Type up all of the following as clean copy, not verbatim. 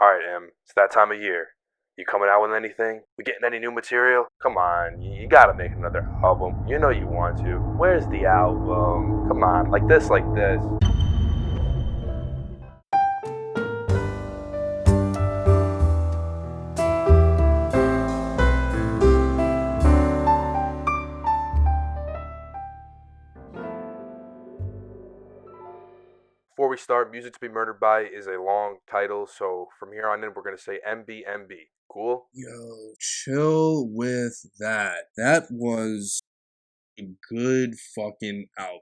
Alright, Em, it's that time of year. You coming out with anything? We getting any new material? Come on, you gotta make another album. You know you want to. Where's the album? Come on, like this, like this. Before we start, Music to Be Murdered By is a long title, so from here on in, we're gonna say MBMB. Cool? Yo, chill with that. That was a good fucking album.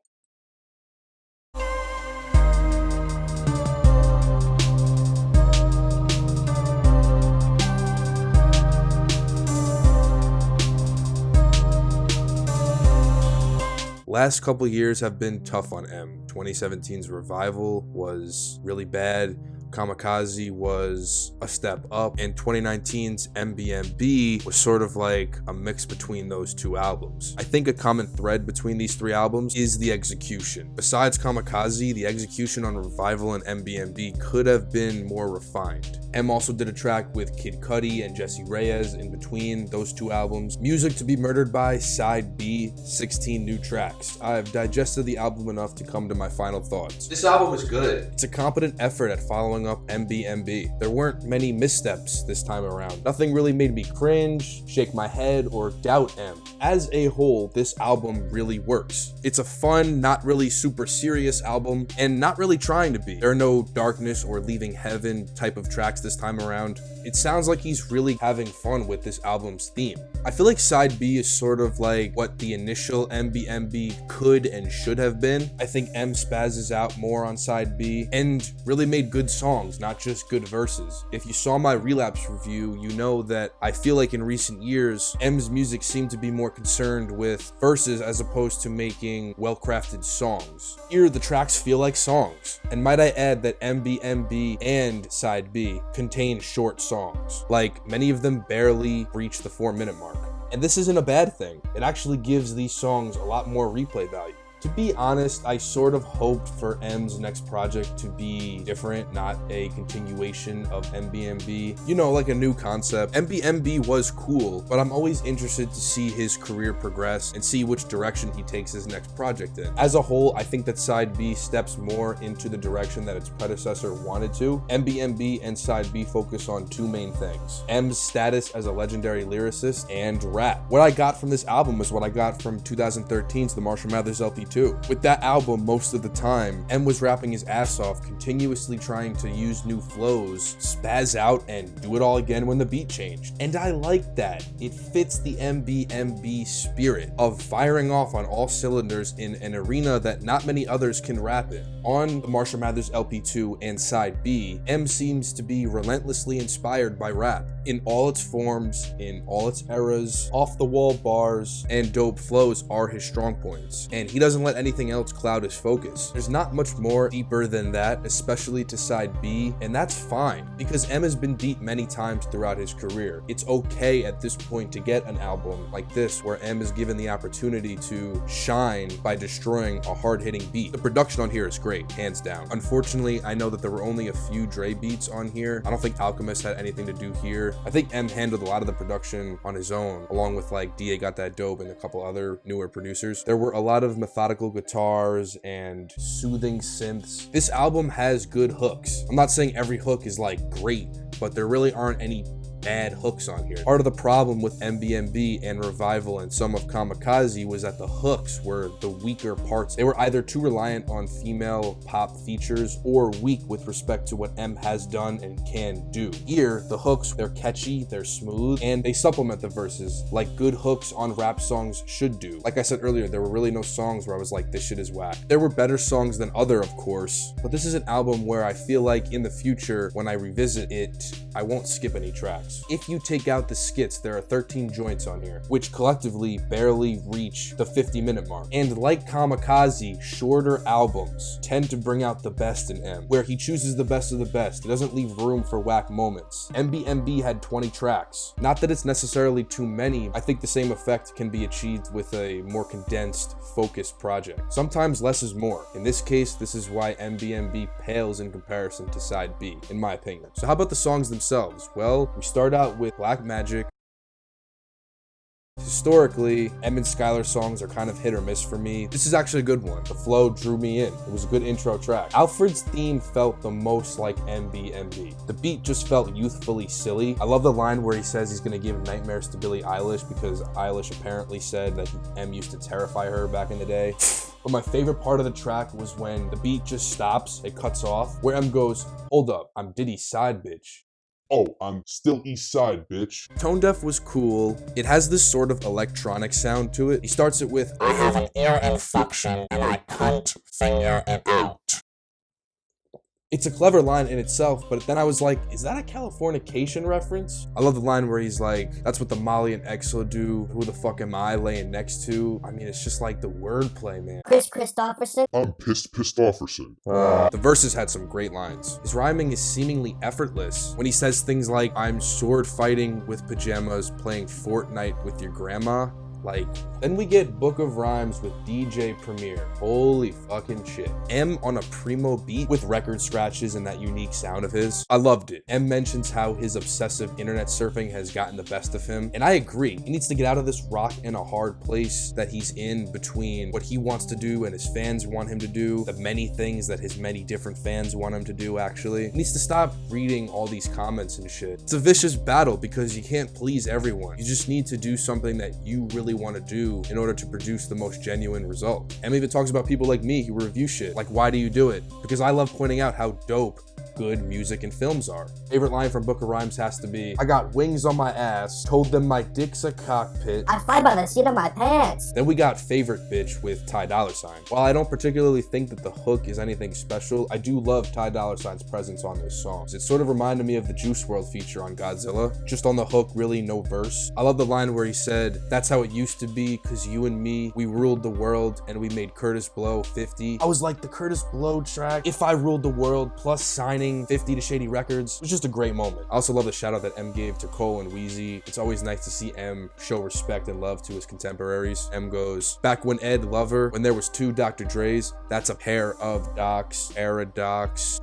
Last couple years have been tough on M. 2017's Revival was really bad. Kamikaze was a step up, and 2019's MBMB was sort of like a mix between those two albums. I think a common thread between these three albums is the execution. Besides Kamikaze, the execution on Revival and MBMB could have been more refined. M also did a track with Kid Cudi and Jesse Reyes in between those two albums. Music to Be Murdered By Side B, 16 new tracks. I've digested the album enough to come to my final thoughts. This album is good. It's a competent effort at following up MBMB. There weren't many missteps this time around. Nothing really made me cringe, shake my head, or doubt M. As a whole, this album really works. It's a fun, not really super serious album, and not really trying to be. There are no darkness or leaving heaven type of tracks this time around. It sounds like he's really having fun with this album's theme. I feel like Side B is sort of like what the initial MBMB could and should have been. I think M spazzes out more on Side B and really made good songs, not just good verses. If you saw my Relapse review, you know that I feel like in recent years, M's music seemed to be more concerned with verses as opposed to making well-crafted songs. Here, the tracks feel like songs. And might I add that MBMB and Side B contain short songs. Like, many of them barely reach the 4-minute mark. And this isn't a bad thing. It actually gives these songs a lot more replay value. To be honest, I sort of hoped for M's next project to be different, not a continuation of MBMB. You know, like a new concept. MBMB was cool, but I'm always interested to see his career progress and see which direction he takes his next project in. As a whole, I think that Side B steps more into the direction that its predecessor wanted to. MBMB and Side B focus on two main things: M's status as a legendary lyricist and rap. What I got from this album is what I got from 2013's The Marshall Mathers LP. With that album, most of the time, M was rapping his ass off, continuously trying to use new flows, spaz out, and do it all again when the beat changed. And I like that. It fits the MBMB spirit of firing off on all cylinders in an arena that not many others can rap in. On the Marshall Mathers LP2 and Side B, M seems to be relentlessly inspired by rap in all its forms, in all its eras. Off-the-wall bars and dope flows are his strong points, and he doesn't let anything else cloud his focus. There's not much more deeper than that, especially to Side B, and that's fine, because M has been deep many times throughout his career. It's okay at this point to get an album like this, where M is given the opportunity to shine by destroying a hard-hitting beat. The production on here is great, hands down. Unfortunately, I know that there were only a few Dre beats on here. I don't think Alchemist had anything to do here. I think M handled a lot of the production on his own, along with like DA Got That Dope and a couple other newer producers. There were a lot of methodical guitars and soothing synths. This album has good hooks. I'm not saying every hook is like great, but there really aren't any bad hooks on here. Part of the problem with MBMB and Revival and some of Kamikaze was that the hooks were the weaker parts. They were either too reliant on female pop features or weak with respect to what M has done and can do. Here, the hooks, they're catchy, they're smooth, and they supplement the verses like good hooks on rap songs should do. Like I said earlier, there were really no songs where I was like, this shit is whack. There were better songs than other, of course, but this is an album where I feel like in the future, when I revisit it, I won't skip any tracks. songs. If you take out the skits, there are 13 joints on here, which collectively barely reach the 50-minute mark. And like Kamikaze, shorter albums tend to bring out the best in M, where he chooses the best of the best. He doesn't leave room for whack moments. MBMB had 20 tracks. Not that it's necessarily too many. I think the same effect can be achieved with a more condensed, focused project. Sometimes less is more. In this case, this is why MBMB pales in comparison to Side B, in my opinion. So how about the songs themselves? Well, we start out with Black Magic. Historically, M and Skylar songs are kind of hit or miss for me. This is actually a good one. The flow drew me in. It was a good intro track. Alfred's theme felt the most like MBMB. The beat just felt youthfully silly. I love the line where he says he's gonna give nightmares to Billie Eilish because Eilish apparently said that M used to terrify her back in the day. But my favorite part of the track was when the beat just stops, it cuts off, where M goes, "Hold up, I'm Diddy's side bitch." Oh, I'm still East Side, bitch. Tone Deaf was cool. It has this sort of electronic sound to it. He starts it with, "I have an ear infection and I can't figure it out." It's a clever line in itself, but then I was like, is that a Californication reference? I love the line where he's like, "That's what the Molly and Exo do. Who the fuck am I laying next to?" I mean, it's just like the wordplay, man. Chris Christopherson. I'm pissed Offerson. The verses had some great lines. His rhyming is seemingly effortless when he says things like, "I'm sword fighting with pajamas, playing Fortnite with your grandma." Like, then we get Book of Rhymes with DJ Premier. Holy fucking shit. M on a primo beat with record scratches and that unique sound of his. I loved it. M mentions how his obsessive internet surfing has gotten the best of him. And I agree. He needs to get out of this rock and a hard place that he's in between what he wants to do and his fans want him to do, the many things that his many different fans want him to do, actually. He needs to stop reading all these comments and shit. It's a vicious battle because you can't please everyone. You just need to do something that you really want to do in order to produce the most genuine result. M even talks about people like me who review shit. Like, why do you do it? Because I love pointing out how dope good music and films are. Favorite line from Book of Rhymes has to be, "I got wings on my ass, told them my dick's a cockpit." I fly by the seat of my pants. Then we got Favorite Bitch with Ty Dolla $ign. While I don't particularly think that the hook is anything special, I do love Ty Dolla $ign's presence on those songs. It sort of reminded me of the Juice WRLD feature on Godzilla, just on the hook, really no verse. I love the line where he said, "That's how it used to be, cause you and me, we ruled the world and we made Curtis Blow 50. I was like, the Curtis Blow track, If I Ruled the World, plus signing 50 to Shady Records. It was just a great moment. I also love the shout out that M gave to Cole and Wheezy. It's always nice to see M show respect and love to his contemporaries. M goes, "Back when Ed Lover, when there was 2 Dr. Dre's, that's a pair of docs, era docs."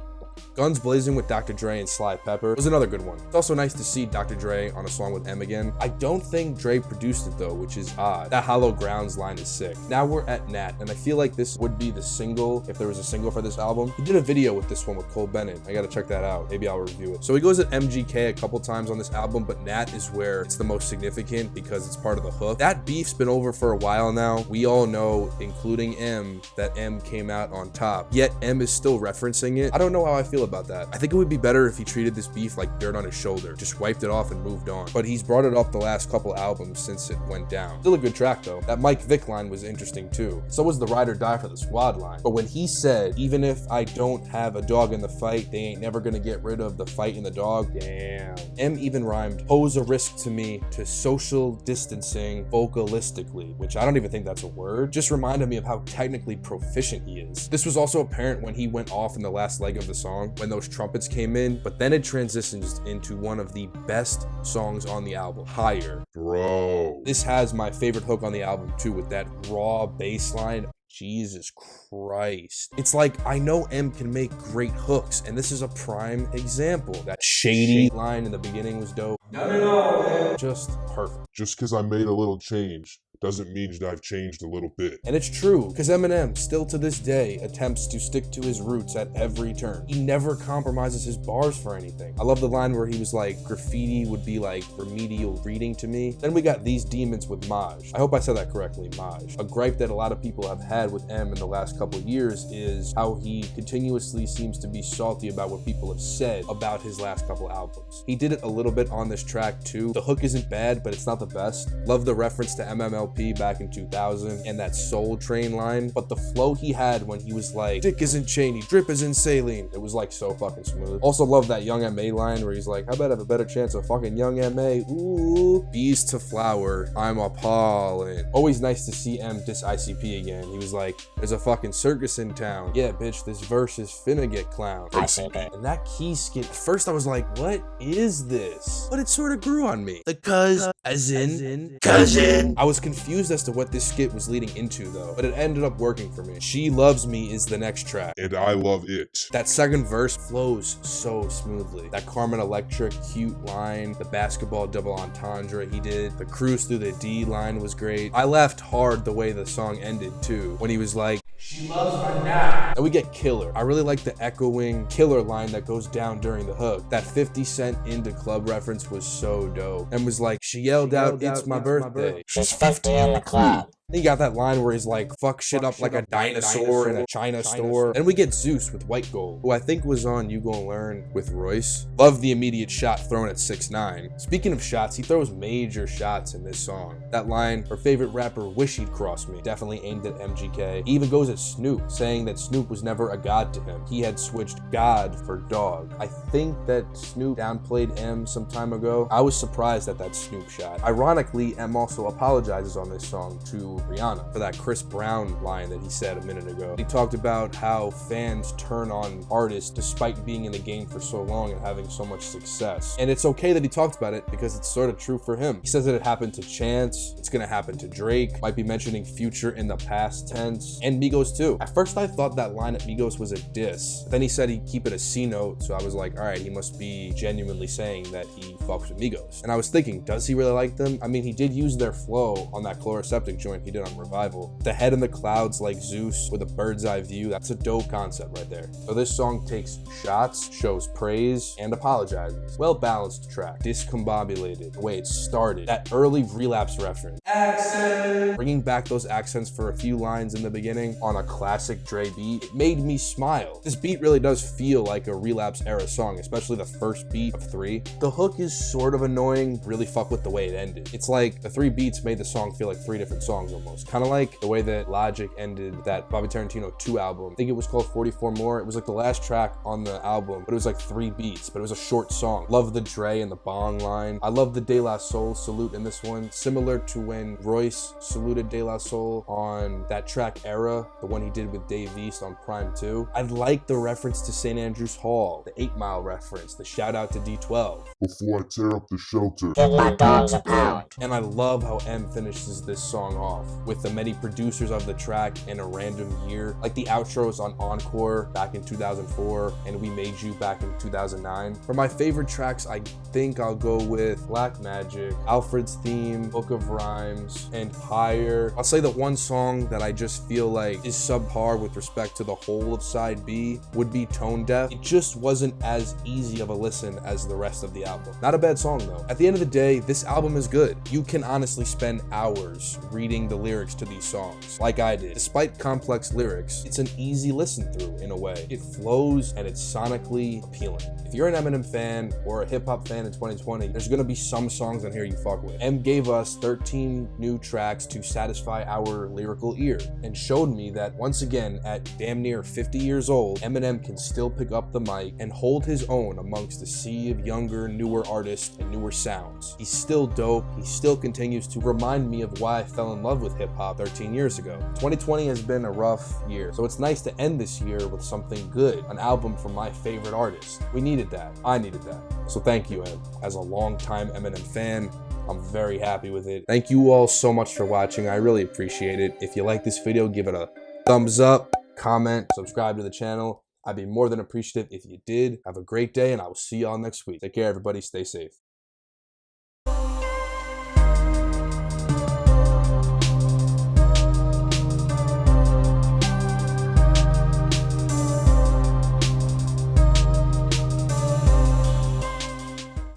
Guns Blazing with Dr. Dre and Sly Pepper was another good one. It's also nice to see Dr. Dre on a song with M again. I don't think Dre produced it though, which is odd. That Hollow Grounds line is sick. Now we're at Nat, and I feel like this would be the single if there was a single for this album. He did a video with this one with Cole Bennett. I gotta check that out. Maybe I'll review it. So he goes at MGK a couple times on this album, but Nat is where it's the most significant because it's part of the hook. That beef's been over for a while now. We all know, including M, that M came out on top. Yet M is still referencing it. I don't know how I feel about that. I think it would be better if he treated this beef like dirt on his shoulder, just wiped it off and moved on. But he's brought it up the last couple albums since it went down. Still a good track though. That Mike Vick line was interesting too. So was the Ride or Die for the Squad line. But when he said, "Even if I don't have a dog in the fight, they ain't never gonna get rid of the fight in the dog," damn. M even rhymed, "Pose a risk to me to social distancing vocalistically," which I don't even think that's a word. Just reminded me of how technically proficient he is. This was also apparent when he went off in the last leg of the song, when those trumpets came in, but then it transitions into one of the best songs on the album, Higher. Bro. This has my favorite hook on the album too, with that raw bass line. Jesus Christ. It's like, I know M can make great hooks, and this is a prime example. That shady line in the beginning was dope. No, just perfect. Just because I made a little change doesn't mean that I've changed a little bit. And it's true, because Eminem still to this day attempts to stick to his roots at every turn. He never compromises his bars for anything. I love the line where he was like, "Graffiti would be like remedial reading to me." Then we got These Demons with Maj. I hope I said that correctly, Maj. A gripe that a lot of people have had with M in the last couple years is how he continuously seems to be salty about what people have said about his last couple albums. He did it a little bit on this track too. The hook isn't bad, but it's not the best. Love the reference to MMLP LP back in 2000 and that Soul Train line, but the flow he had when he was like, dick isn't Cheney, drip isn't saline, it was like so fucking smooth. Also love that Young M.A. line where he's like, I bet I have a better chance of fucking Young M.A. Ooh. Bees to Flower, I'm appalling. Always nice to see M diss ICP again. He was like, there's a fucking circus in town. Yeah, bitch, this verse is finna get clowned. ICP. And that key skit, at first I was like, what is this? But it sort of grew on me. The cuz, as in, cousin. I was confused as to what this skit was leading into though, but it ended up working for me. She Loves Me is the next track. And I love it. That second verse flows so smoothly. That Carmen Electra cute line, the basketball double entendre he did, the cruise through the D line was great. I laughed hard the way the song ended too, when he was like, she loves her now. And we get Killer. I really like the echoing Killer line that goes down during the hook. That 50 Cent Into Club reference was so dope. And was like, she yelled out, it's my birthday. She's 50 in the club. Then you got that line where he's like, fuck shit up like a dinosaur in a China store. And we get Zeus with White Gold, who I think was on You Gon' Learn with Royce. Love the immediate shot thrown at 6ix9ine. Speaking of shots, he throws major shots in this song. That line, her favorite rapper wish he'd cross me, definitely aimed at MGK. He even goes at Snoop, saying that Snoop was never a god to him. He had switched God for dog. I think that Snoop downplayed M some time ago. I was surprised at that Snoop shot. Ironically, M also apologizes on this song to Rihanna for that Chris Brown line that he said a minute ago. He talked about how fans turn on artists despite being in the game for so long and having so much success. And it's okay that he talked about it because it's sort of true for him. He says that it happened to Chance, it's gonna happen to Drake, might be mentioning Future in the past tense, and Migos too. At first I thought that line at Migos was a diss. Then he said he'd keep it a C note, so I was like, alright, he must be genuinely saying that he fucks with Migos. And I was thinking, does he really like them? I mean, he did use their flow on that Chloroseptic joint he did on Revival. The head in the clouds like Zeus with a bird's eye view, that's a dope concept right there. So this song takes shots, shows praise, and apologizes. Well balanced track, discombobulated, the way it started. That early Relapse reference. Accent! Bringing back those accents for a few lines in the beginning on a classic Dre beat, it made me smile. This beat really does feel like a Relapse era song, especially the first beat of 3. The hook is sort of annoying, really fuck with the way it ended. It's like the 3 beats made the song feel like 3 different songs almost. Kind of like the way that Logic ended that Bobby Tarantino 2 album. I think it was called 44 More. It was like the last track on the album, but it was like 3 beats, but it was a short song. Love the Dre and the Bong line. I love the De La Soul salute in this one, similar to when Royce saluted De La Soul on that track Era, the one he did with Dave East on Prime 2. I like the reference to St. Andrews Hall, the 8 Mile reference, the shout out to D12. Before I tear up the shelter. Give my dogs a pound. And I love how M finishes this song off with the many producers of the track in a random year, like the outros on Encore back in 2004 and We Made You back in 2009. For my favorite tracks, I think I'll go with Black Magic, Alfred's Theme, Book of Rhymes, and Higher. I'll say that one song that I just feel like is subpar with respect to the whole of side B would be Tone Deaf. It just wasn't as easy of a listen as the rest of the album. Not a bad song though. At the end of the day, this album is good. You can honestly spend hours reading the lyrics to these songs, like I did. Despite complex lyrics, it's an easy listen through in a way. It flows and it's sonically appealing. If you're an Eminem fan or a hip hop fan in 2020, there's gonna be some songs on here you fuck with. M gave us 13 new tracks to satisfy our lyrical ear and showed me that once again, at damn near 50 years old, Eminem can still pick up the mic and hold his own amongst a sea of younger, newer artists and newer sounds. He's still dope. He still continues to remind me of why I fell in love with hip hop 13 years ago. 2020 has been a rough year, so it's nice to end this year with something good, an album from my favorite artist. We needed that. I needed that. So thank you, Em. As a longtime Eminem fan, I'm very happy with it. Thank you all so much for watching. I really appreciate it. If you like this video, give it a thumbs up, comment, subscribe to the channel. I'd be more than appreciative if you did. Have a great day, and I will see y'all next week. Take care, everybody. Stay safe.